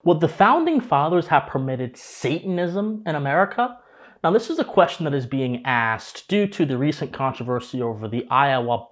would the Founding Fathers have permitted Satanism in America? Now, this is a question that is being asked due to the recent controversy over the Iowa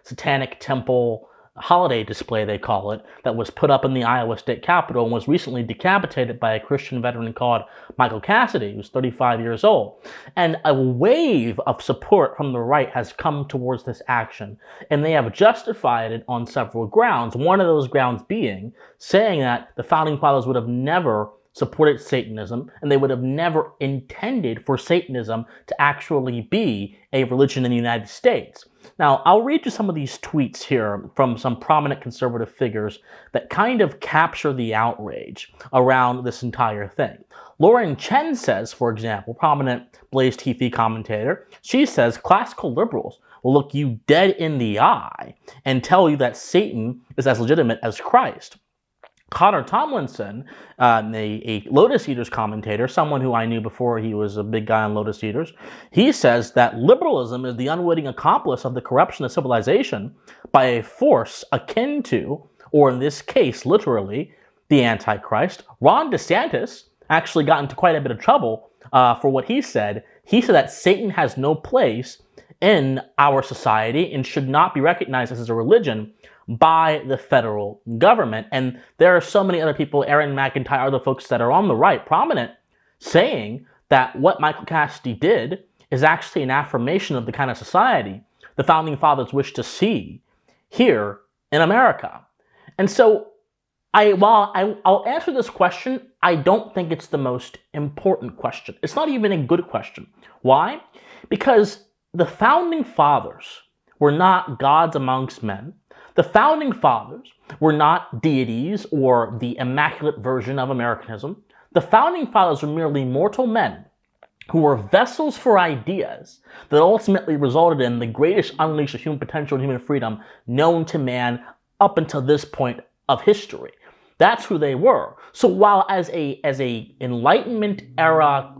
Satanic Temple holiday display, they call it, that was put up in the Iowa State Capitol and was recently decapitated by a Christian veteran called Michael Cassidy, who's 35 years old. And a wave of support from the right has come towards this action, and they have justified it on several grounds. One of those grounds being saying that the Founding Fathers would have never supported Satanism, and they would have never intended for Satanism to actually be a religion in the United States. Now, I'll read you some of these tweets here from some prominent conservative figures that kind of capture the outrage around this entire thing. Lauren Chen says, for example, prominent Blaze TV commentator, she says classical liberals will look you dead in the eye and tell you that Satan is as legitimate as Christ. Connor Tomlinson, a Lotus Eaters commentator, someone who I knew before he was a big guy on Lotus Eaters, he says that liberalism is the unwitting accomplice of the corruption of civilization by a force akin to, or in this case, literally, the Antichrist. Ron DeSantis actually got into quite a bit of trouble for what he said. He said that Satan has no place in our society and should not be recognized as a religion by the federal government. And there are so many other people, Aaron Macintyre, other folks that are on the right, prominent, saying that what Michael Cassidy did is actually an affirmation of the kind of society the Founding Fathers wished to see here in America. And so, I'll answer this question, I don't think it's the most important question. It's not even a good question. Why? Because the Founding Fathers were not gods amongst men. The Founding Fathers were not deities or the immaculate version of Americanism. The Founding Fathers were merely mortal men who were vessels for ideas that ultimately resulted in the greatest unleash of human potential and human freedom known to man up until this point of history. That's who they were. So while as a Enlightenment era,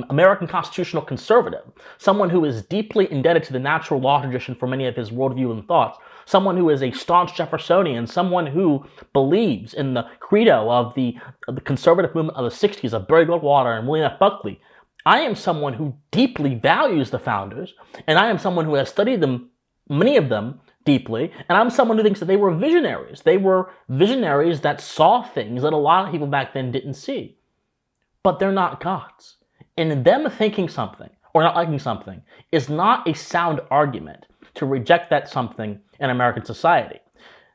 American constitutional conservative, someone who is deeply indebted to the natural law tradition for many of his worldview and thoughts, someone who is a staunch Jeffersonian, someone who believes in the credo of the conservative movement of the 60s of Barry Goldwater and William F. Buckley, I am someone who deeply values the founders, and I am someone who has studied them, many of them, deeply, and I'm someone who thinks that they were visionaries. They were visionaries that saw things that a lot of people back then didn't see. But they're not gods. And them thinking something or not liking something is not a sound argument to reject that something in American society.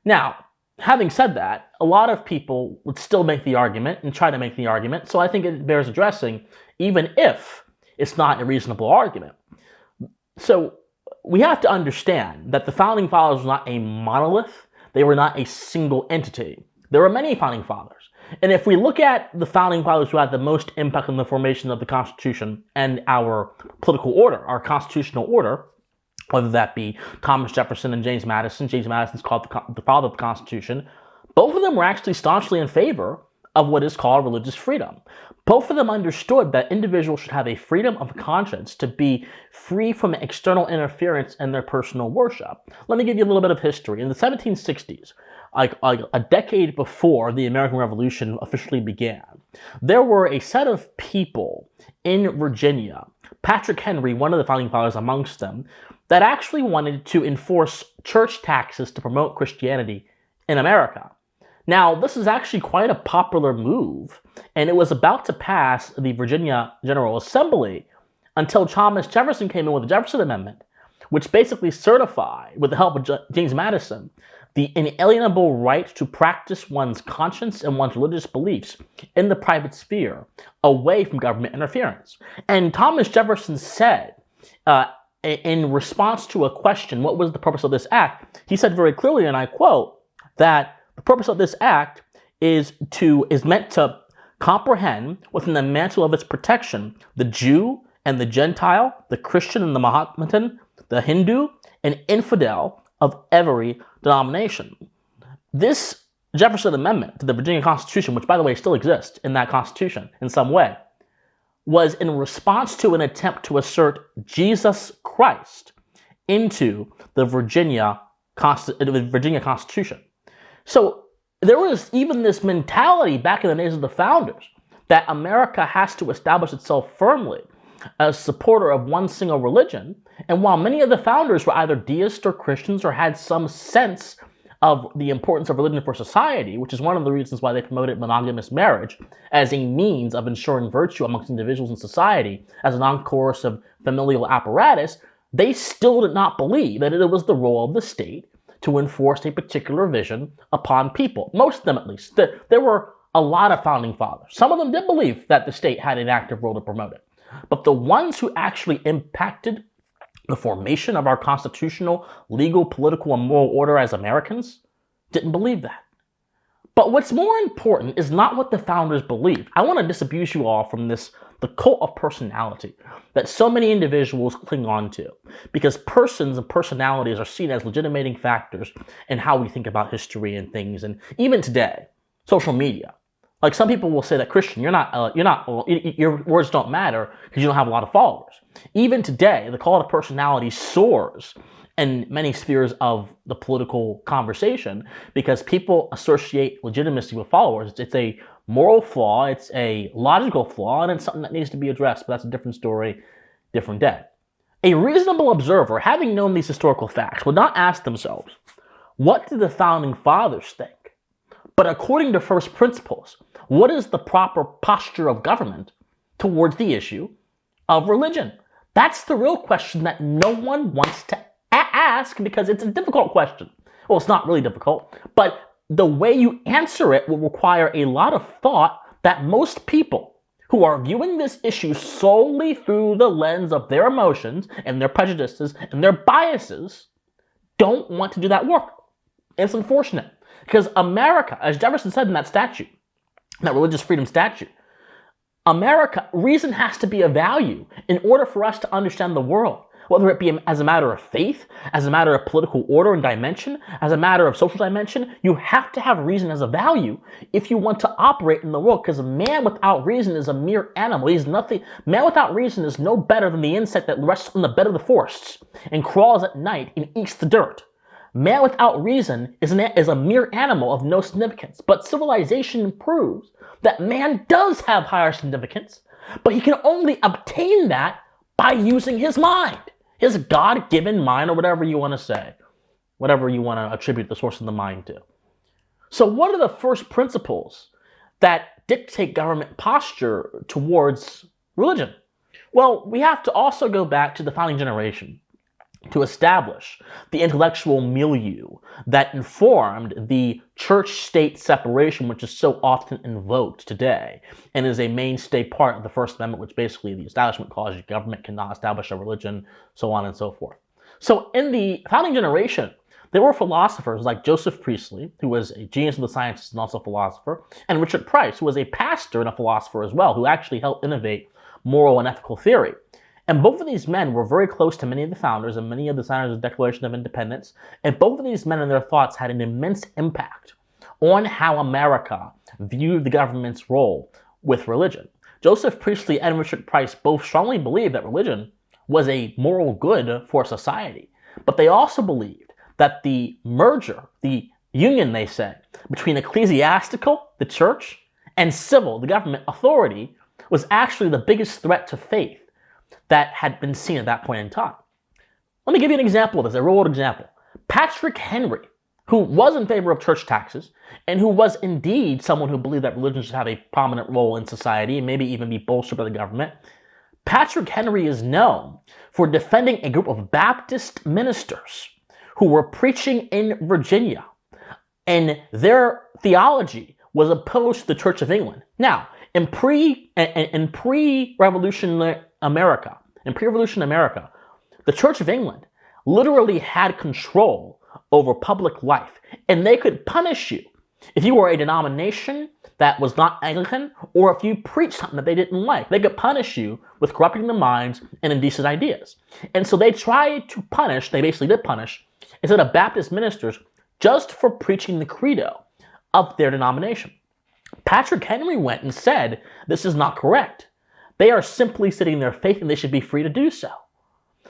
Now, having said that, a lot of people would still make the argument and try to make the argument, so I think it bears addressing, even if it's not a reasonable argument. So we have to understand that the Founding Fathers were not a monolith. They were not a single entity. There were many Founding Fathers. And if we look at the Founding Fathers who had the most impact on the formation of the Constitution and our political order, our constitutional order, whether that be Thomas Jefferson and James Madison. James Madison's called the father of the Constitution. Both of them were actually staunchly in favor of what is called religious freedom. Both of them understood that individuals should have a freedom of conscience to be free from external interference in their personal worship. Let me give you a little bit of history. In the 1760s, like a decade before the American Revolution officially began, there were a set of people in Virginia, Patrick Henry, one of the Founding Fathers amongst them, that actually wanted to enforce church taxes to promote Christianity in America. Now, this is actually quite a popular move, and it was about to pass the Virginia General Assembly until Thomas Jefferson came in with the Jefferson Amendment, which basically certified, with the help of James Madison, the inalienable right to practice one's conscience and one's religious beliefs in the private sphere, away from government interference. And Thomas Jefferson said, in response to a question, what was the purpose of this act? He said very clearly, and I quote, that the purpose of this act is meant to comprehend within the mantle of its protection the Jew and the Gentile, the Christian and the Mohammedan, the Hindu and infidel of every denomination. This Jefferson Amendment to the Virginia Constitution, which by the way still exists in that Constitution in some way, was in response to an attempt to assert Jesus Christ into the Virginia Constitution. So there was even this mentality back in the days of the founders that America has to establish itself firmly as a supporter of one single religion. And while many of the founders were either deists or Christians or had some sense of the importance of religion for society, which is one of the reasons why they promoted monogamous marriage as a means of ensuring virtue amongst individuals in society as a non-coercive familial apparatus, they still did not believe that it was the role of the state to enforce a particular vision upon people. Most of them, at least. There were a lot of founding fathers. Some of them did believe that the state had an active role to promote it. But the ones who actually impacted the formation of our constitutional, legal, political, and moral order as Americans didn't believe that. But what's more important is not what the founders believed. I want to disabuse you all from the cult of personality that so many individuals cling on to, because persons and personalities are seen as legitimating factors in how we think about history and things. And even today, social media. Like, some people will say that, Christian, your words don't matter because you don't have a lot of followers. Even today, the call to personality soars in many spheres of the political conversation because people associate legitimacy with followers. It's a moral flaw, it's a logical flaw, and it's something that needs to be addressed, but that's a different story, different day. A reasonable observer, having known these historical facts, would not ask themselves, what did the founding fathers think? But according to first principles, what is the proper posture of government towards the issue of religion? That's the real question that no one wants to ask because it's a difficult question. Well, it's not really difficult, but the way you answer it will require a lot of thought that most people who are viewing this issue solely through the lens of their emotions and their prejudices and their biases don't want to do that work. It's unfortunate because America, as Jefferson said in that statute, that religious freedom statute, America, reason has to be a value in order for us to understand the world, whether it be as a matter of faith, as a matter of political order and dimension, as a matter of social dimension. You have to have reason as a value if you want to operate in the world, because man without reason is a mere animal. He's nothing. Man without reason is no better than the insect that rests on the bed of the forests and crawls at night and eats the dirt. Man without reason is a mere animal of no significance. But civilization proves that man does have higher significance, but he can only obtain that by using his mind, his God-given mind, or whatever you want to say, whatever you want to attribute the source of the mind to. So what are the first principles that dictate government posture towards religion? Well, we have to also go back to the founding generation to establish the intellectual milieu that informed the church-state separation, which is so often invoked today and is a mainstay part of the First Amendment, which basically the establishment clause, your government cannot establish a religion, so on and so forth. So in the founding generation, there were philosophers like Joseph Priestley, who was a genius of the sciences and also a philosopher, and Richard Price, who was a pastor and a philosopher as well, who actually helped innovate moral and ethical theory. And both of these men were very close to many of the founders and many of the signers of the Declaration of Independence. And both of these men and their thoughts had an immense impact on how America viewed the government's role with religion. Joseph Priestley and Richard Price both strongly believed that religion was a moral good for society. But they also believed that the merger, the union, they said, between ecclesiastical, the church, and civil, the government authority, was actually the biggest threat to faith that had been seen at that point in time. Let me give you an example of this, a real-world example. Patrick Henry, who was in favor of church taxes, and who was indeed someone who believed that religion should have a prominent role in society and maybe even be bolstered by the government, Patrick Henry is known for defending a group of Baptist ministers who were preaching in Virginia, and their theology was opposed to the Church of England. Now, in pre-revolution America, the Church of England literally had control over public life, and they could punish you if you were a denomination that was not Anglican, or if you preached something that they didn't like. They could punish you with corrupting the minds and indecent ideas. And so they tried to punish, they basically did punish, instead of Baptist ministers, just for preaching the credo of their denomination. Patrick Henry went and said, this is not correct. They are simply stating their faith and they should be free to do so.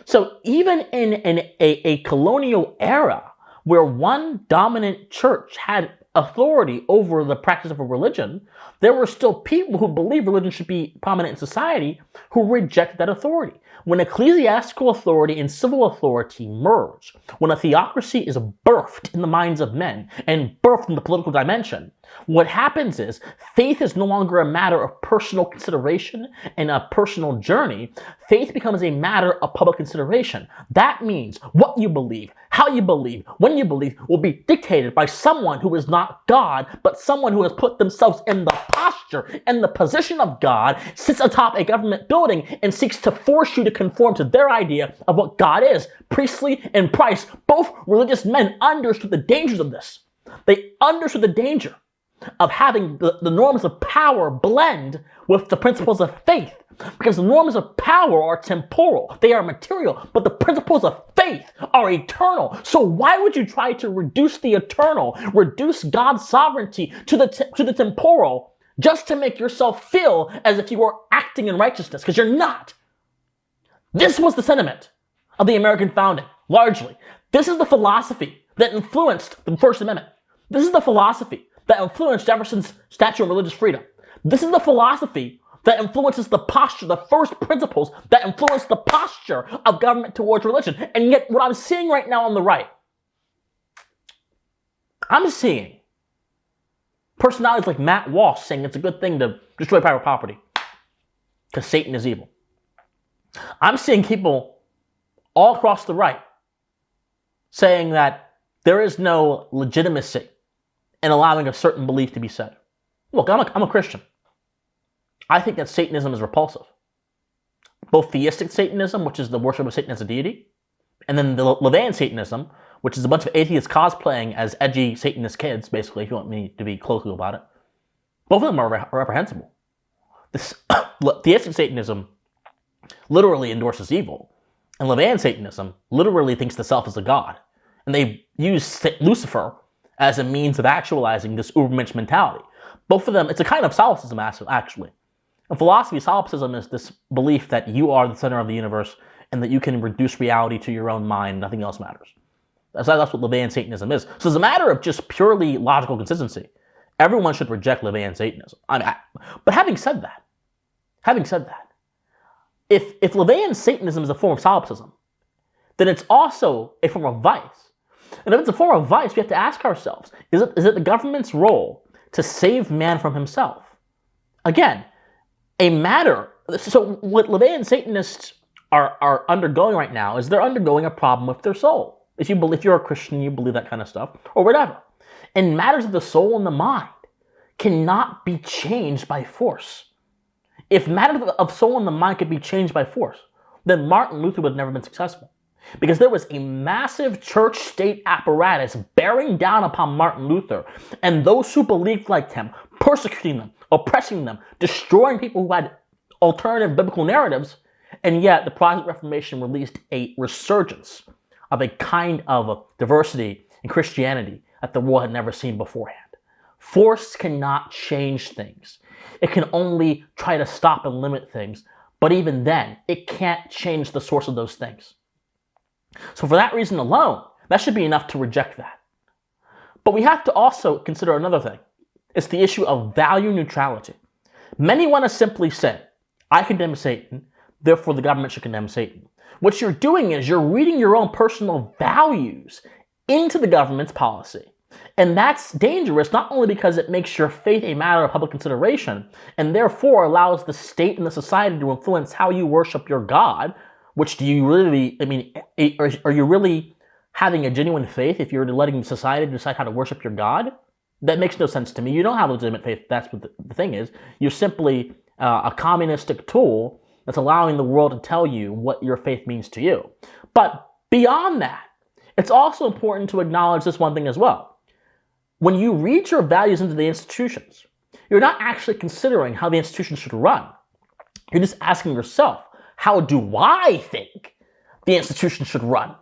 So even in a colonial era where one dominant church had authority over the practice of a religion, there were still people who believed religion should be prominent in society who rejected that authority. When ecclesiastical authority and civil authority merge, when a theocracy is birthed in the minds of men and birthed in the political dimension, what happens is faith is no longer a matter of personal consideration and a personal journey. Faith becomes a matter of public consideration. That means what you believe, how you believe, when you believe will be dictated by someone who is not God, but someone who has put themselves in the posture and the position of God, sits atop a government building and seeks to force you to conform to their idea of what God is. Priestley and Price, both religious men, understood the dangers of this. They understood the danger of having the norms of power blend with the principles of faith. Because the norms of power are temporal, they are material, but the principles of faith are eternal. So why would you try to reduce the eternal, reduce God's sovereignty to the temporal, just to make yourself feel as if you were acting in righteousness? Because you're not. This was the sentiment of the American founding, largely. This is the philosophy that influenced the First Amendment. This is the philosophy that influenced Jefferson's Statue of Religious Freedom. This is the philosophy that influences the posture, the first principles that influence the posture of government towards religion. And yet, what I'm seeing right now on the right, I'm seeing personalities like Matt Walsh saying it's a good thing to destroy private property because Satan is evil. I'm seeing people all across the right saying that there is no legitimacy in allowing a certain belief to be said. Look, I'm a Christian. I think that Satanism is repulsive. Both theistic Satanism, which is the worship of Satan as a deity, and then the Levian Satanism, which is a bunch of atheists cosplaying as edgy Satanist kids, basically, if you want me to be colloquial about it. Both of them are reprehensible. This theistic Satanism literally endorses evil, and Levian Satanism literally thinks the self is a god. And they use Lucifer as a means of actualizing this Ubermensch mentality. Both of them, it's a kind of solipsism, actually. In philosophy, solipsism is this belief that you are the center of the universe and that you can reduce reality to your own mind, nothing else matters. That's what Levian Satanism is. So it's a matter of just purely logical consistency. Everyone should reject Levian Satanism. But having said that, if Levian Satanism is a form of solipsism, then it's also a form of vice. And if it's a form of vice, we have to ask ourselves, is it the government's role to save man from himself? Again, so what Levian Satanists are undergoing right now is they're undergoing a problem with their soul. If you're a Christian, you believe that kind of stuff, or whatever. And matters of the soul and the mind cannot be changed by force. If matters of soul and the mind could be changed by force, then Martin Luther would have never been successful. Because there was a massive church-state apparatus bearing down upon Martin Luther and those who believed like him, persecuting them, oppressing them, destroying people who had alternative biblical narratives, and yet the Protestant Reformation released a resurgence of a kind of diversity in Christianity that the world had never seen beforehand. Force cannot change things. It can only try to stop and limit things, but even then, it can't change the source of those things. So for that reason alone, that should be enough to reject that. But we have to also consider another thing. It's the issue of value neutrality. Many want to simply say, I condemn Satan, therefore the government should condemn Satan. What you're doing is you're reading your own personal values into the government's policy. And that's dangerous, not only because it makes your faith a matter of public consideration, and therefore allows the state and the society to influence how you worship your God. Which do you really, are you really having a genuine faith if you're letting society decide how to worship your God? That makes no sense to me. You don't have legitimate faith. That's what the thing is. You're simply a communistic tool that's allowing the world to tell you what your faith means to you. But beyond that, it's also important to acknowledge this one thing as well. When you read your values into the institutions, you're not actually considering how the institutions should run. You're just asking yourself, how do I think the institution should run?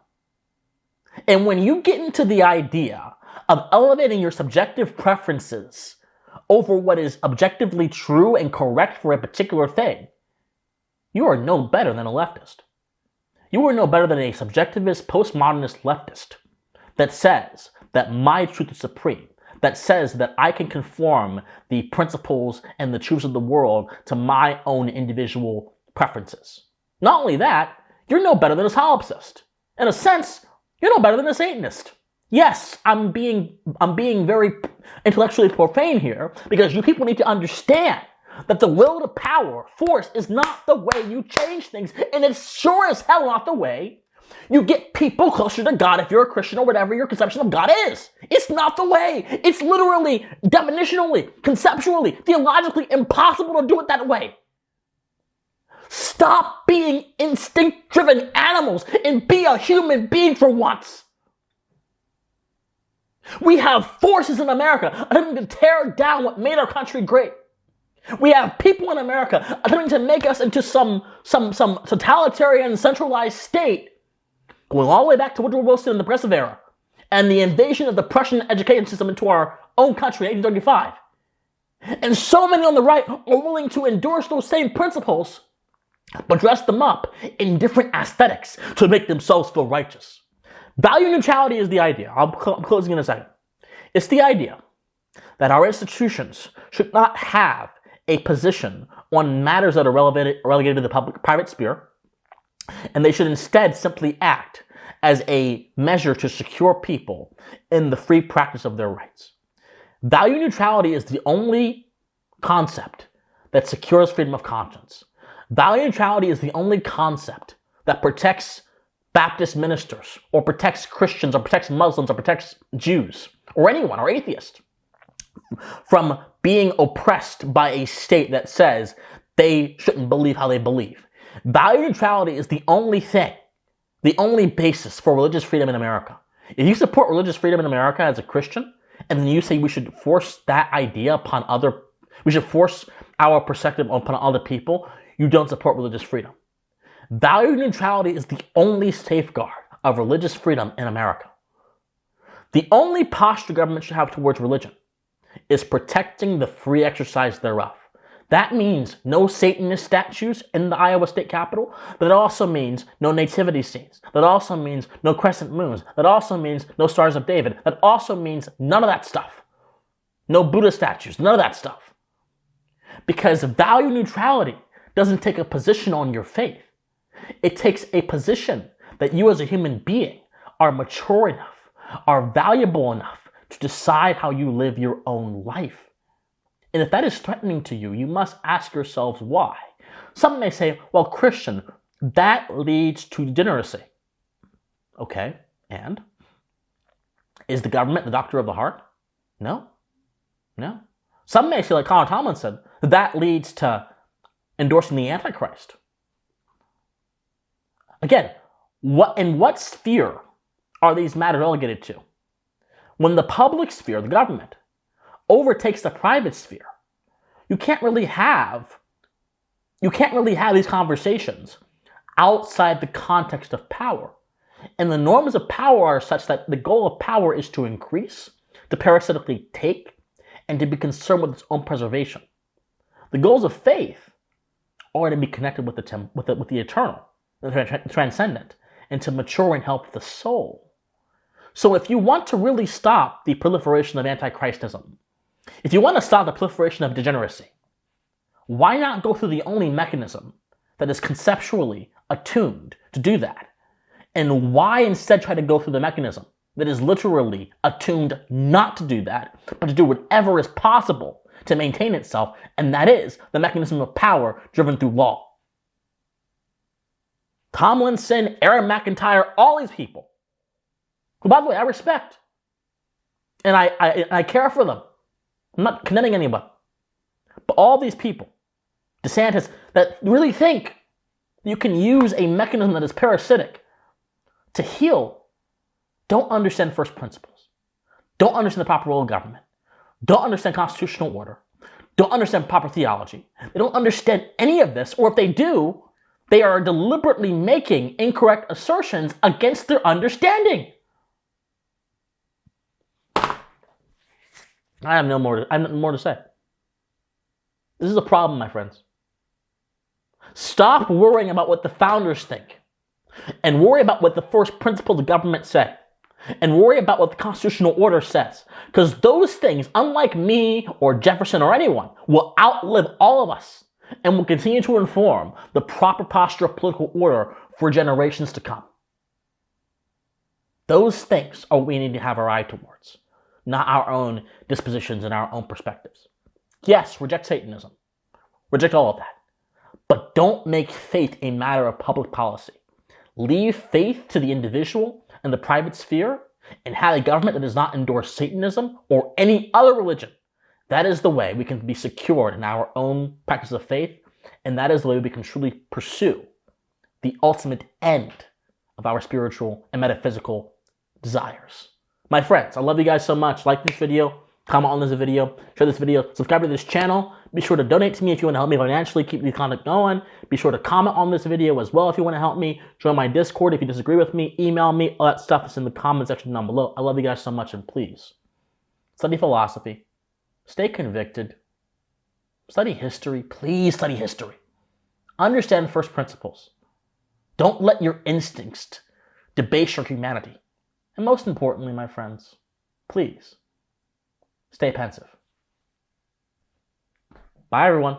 And when you get into the idea of elevating your subjective preferences over what is objectively true and correct for a particular thing, you are no better than a leftist. You are no better than a subjectivist, postmodernist leftist that says that my truth is supreme, that says that I can conform the principles and the truths of the world to my own individual preferences. Not only that, you're no better than a solipsist. In a sense, you're no better than a Satanist. Yes, I'm being very intellectually profane here, because you people need to understand that the will to power, force, is not the way you change things, and it's sure as hell not the way you get people closer to God if you're a Christian or whatever your conception of God is. It's not the way. It's literally, definitionally, conceptually, theologically impossible to do it that way. Stop being instinct-driven animals and be a human being for once. We have forces in America attempting to tear down what made our country great. We have people in America attempting to make us into some totalitarian, centralized state, going all the way back to Woodrow Wilson in the Progressive era, and the invasion of the Prussian education system into our own country in 1835. And so many on the right are willing to endorse those same principles, but dress them up in different aesthetics to make themselves feel righteous. Value neutrality is the idea. I'm closing in a second. It's the idea that our institutions should not have a position on matters that are relegated to the private sphere, and they should instead simply act as a measure to secure people in the free practice of their rights. Value neutrality is the only concept that secures freedom of conscience. Value neutrality is the only concept that protects Baptist ministers, or protects Christians, or protects Muslims, or protects Jews, or anyone, or atheists, from being oppressed by a state that says they shouldn't believe how they believe. Value neutrality is the only thing, the only basis for religious freedom in America. If you support religious freedom in America as a Christian, and then you say we should force that idea upon we should force our perspective upon other people, you don't support religious freedom. Value neutrality is the only safeguard of religious freedom in America. The only posture government should have towards religion is protecting the free exercise thereof. That means no Satanist statues in the Iowa State Capitol. But it also means no nativity scenes. That also means no crescent moons. That also means no Stars of David. That also means none of that stuff. No Buddha statues, none of that stuff. Because value neutrality doesn't take a position on your faith. It takes a position that you as a human being are mature enough, are valuable enough to decide how you live your own life. And if that is threatening to you, you must ask yourselves why. Some may say, well, Christian, that leads to degeneracy. Okay, and? Is the government the doctor of the heart? No. Some may say, like Connor Tomlinson, that leads to endorsing the Antichrist. Again, in what sphere are these matters relegated to? When the public sphere, the government, overtakes the private sphere, you can't really have these conversations outside the context of power. And the norms of power are such that the goal of power is to increase, to parasitically take, and to be concerned with its own preservation. The goals of faith are to be connected with the eternal, the transcendent, and to mature and help the soul. So if you want to really stop the proliferation of antichristism, if you want to stop the proliferation of degeneracy, why not go through the only mechanism that is conceptually attuned to do that? And why instead try to go through the mechanism that is literally attuned not to do that, but to do whatever is possible to maintain itself, and that is the mechanism of power driven through law? Tomlinson, Aaron Macintyre, all these people, who, by the way, I respect, and I care for them. I'm not condemning anyone. But all these people, DeSantis, that really think you can use a mechanism that is parasitic to heal, don't understand first principles, don't understand the proper role of government, don't understand constitutional order, don't understand proper theology. They don't understand any of this, or if they do, they are deliberately making incorrect assertions against their understanding. I have nothing more to say. This is a problem, my friends. Stop worrying about what the founders think and worry about what the first principles of government say. and worry about what the constitutional order says. Because those things, unlike me or Jefferson or anyone, will outlive all of us and will continue to inform the proper posture of political order for generations to come. Those things are what we need to have our eye towards, not our own dispositions and our own perspectives. Yes, reject Satanism. Reject all of that. But don't make faith a matter of public policy. Leave faith to the individual and the private sphere, and have a government that does not endorse Satanism or any other religion. That is the way we can be secured in our own practice of faith, and that is the way we can truly pursue the ultimate end of our spiritual and metaphysical desires. My friends, I love you guys so much. Like this video, comment on this video, share this video, subscribe to this channel. Be sure to donate to me if you want to help me financially keep the content going. Be sure to comment on this video as well if you want to help me. Join my Discord if you disagree with me. Email me. All that stuff is in the comment section down below. I love you guys so much, and please study philosophy. Stay convicted. Study history. Please study history. Understand first principles. Don't let your instincts debase your humanity. And most importantly, my friends, please stay pensive. Bye, everyone.